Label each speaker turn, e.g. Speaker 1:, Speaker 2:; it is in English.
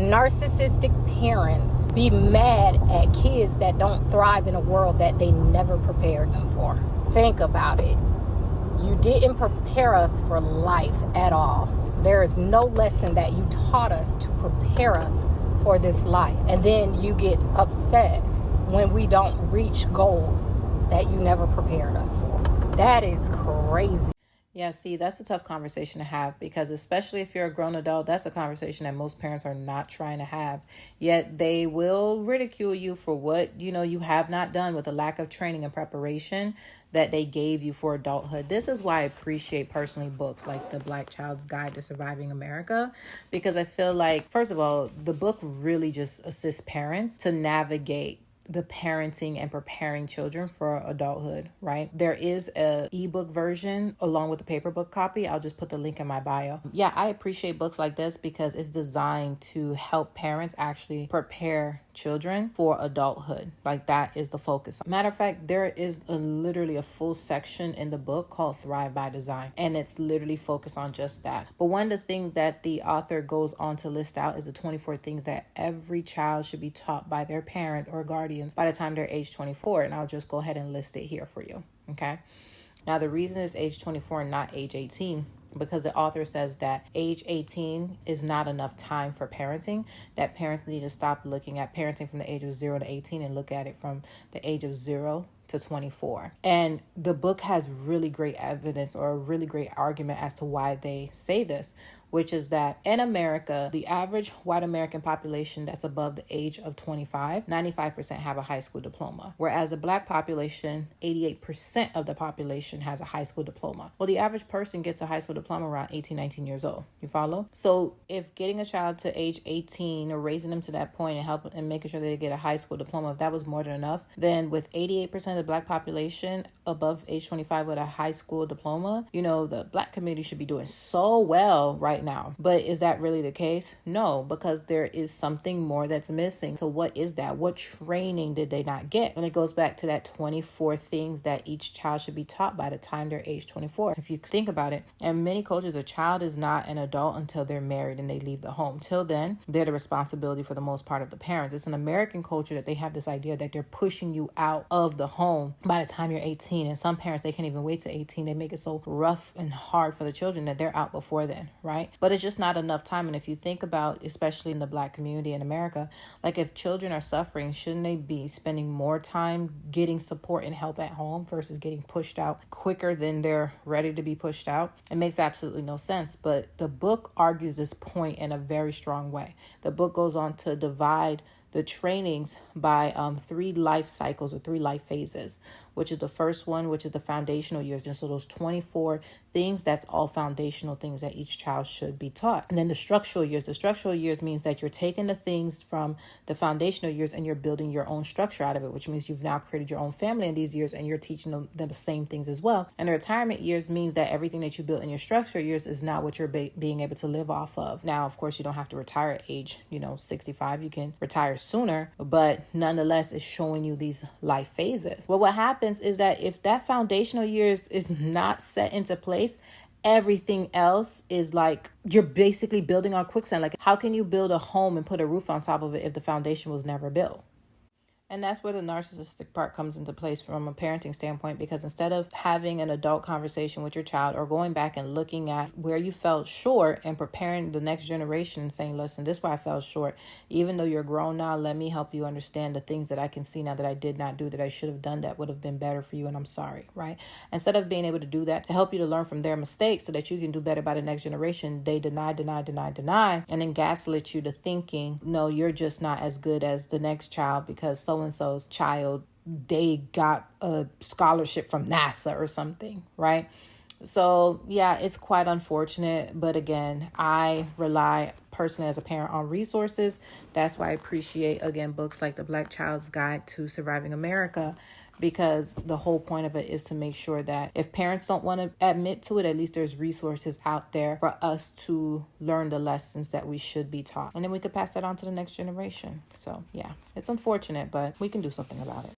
Speaker 1: narcissistic parents be mad at kids that don't thrive in a world that they never prepared them for? Think about it. You didn't prepare us for life at all. There is no lesson that you taught us to prepare us for this life. And then you get upset when we don't reach goals that you never prepared us for. That is crazy.
Speaker 2: Yeah, see, that's a tough conversation to have, because especially if you're a grown adult, that's a conversation that most parents are not trying to have. Yet they will ridicule you for what, you have not done, with the lack of training and preparation that they gave you for adulthood. This is why I appreciate personally books like The Black Child's Guide to Surviving America, because I feel like, first of all, the book really just assists parents to navigate the parenting and preparing children for adulthood, right? There is a ebook version along with the paperback copy. I'll just put the link in my bio. Yeah, I appreciate books like this because it's designed to help parents actually prepare children for adulthood. Like, that is the focus. Matter of fact, there is literally a full section in the book called Thrive by Design, and it's literally focused on just that. But one of the things that the author goes on to list out is the 24 things that every child should be taught by their parent or guardians by the time they're age 24. And I'll just go ahead and list it here for you. Okay. Now, the reason it's age 24 and not age 18, because the author says that age 18 is not enough time for parenting, that parents need to stop looking at parenting from the age of 0 to 18 and look at it from the age of 0 to 24. And the book has really great evidence, or a really great argument as to why they say this, which is that in America, the average white American population that's above the age of 25, 95% have a high school diploma. Whereas the black population, 88% of the population has a high school diploma. Well, the average person gets a high school diploma around 18, 19 years old. You follow? So if getting a child to age 18 or raising them to that point and helping and making sure they get a high school diploma, if that was more than enough, then with 88% of the black population above age 25 with a high school diploma, the black community should be doing so well right now. But is that really the case? No, because there is something more that's missing. So what is that? What training did they not get? And it goes back to that 24 things that each child should be taught by the time they're age 24. If you think about it, in many cultures, a child is not an adult until they're married and they leave the home. Till then, they're the responsibility for the most part of the parents. It's an American culture that they have this idea that they're pushing you out of the home by the time you're 18. And some parents, they can't even wait to 18. They make it so rough and hard for the children that they're out before then, right? But it's just not enough time. And if you think about, especially in the black community in America, like, if children are suffering, shouldn't they be spending more time getting support and help at home versus getting pushed out quicker than they're ready to be pushed out? It makes absolutely no sense. But the book argues this point in a very strong way. The book goes on to divide the trainings by 3 life cycles, or 3 life phases, which is the first one, which is the foundational years. And so those 24 things, that's all foundational things that each child should be taught. And then the structural years means that you're taking the things from the foundational years and you're building your own structure out of it, which means you've now created your own family in these years and you're teaching them the same things as well. And the retirement years means that everything that you built in your structure years is now what you're being able to live off of. Now, of course, you don't have to retire at age 65. You can retire sooner, but nonetheless, it's showing you these life phases. Well, what happens is that if that foundational years is not set into place, everything else is like you're basically building on quicksand. Like, how can you build a home and put a roof on top of it if the foundation was never built? And that's where the narcissistic part comes into place from a parenting standpoint, because instead of having an adult conversation with your child or going back and looking at where you fell short and preparing the next generation and saying, listen, this is where I fell short. Even though you're grown now, let me help you understand the things that I can see now that I did not do, that I should have done, that would have been better for you. And I'm sorry, right? Instead of being able to do that to help you to learn from their mistakes so that you can do better by the next generation, they deny, and then gaslit you to thinking, no, you're just not as good as the next child because so-and-so's child, they got a scholarship from NASA or something, right? So yeah, it's quite unfortunate. But again, I rely personally as a parent on resources. That's why I appreciate, again, books like The Black Child's Guide to Surviving America, because the whole point of it is to make sure that if parents don't want to admit to it, at least there's resources out there for us to learn the lessons that we should be taught. And then we could pass that on to the next generation. So yeah, it's unfortunate, but we can do something about it.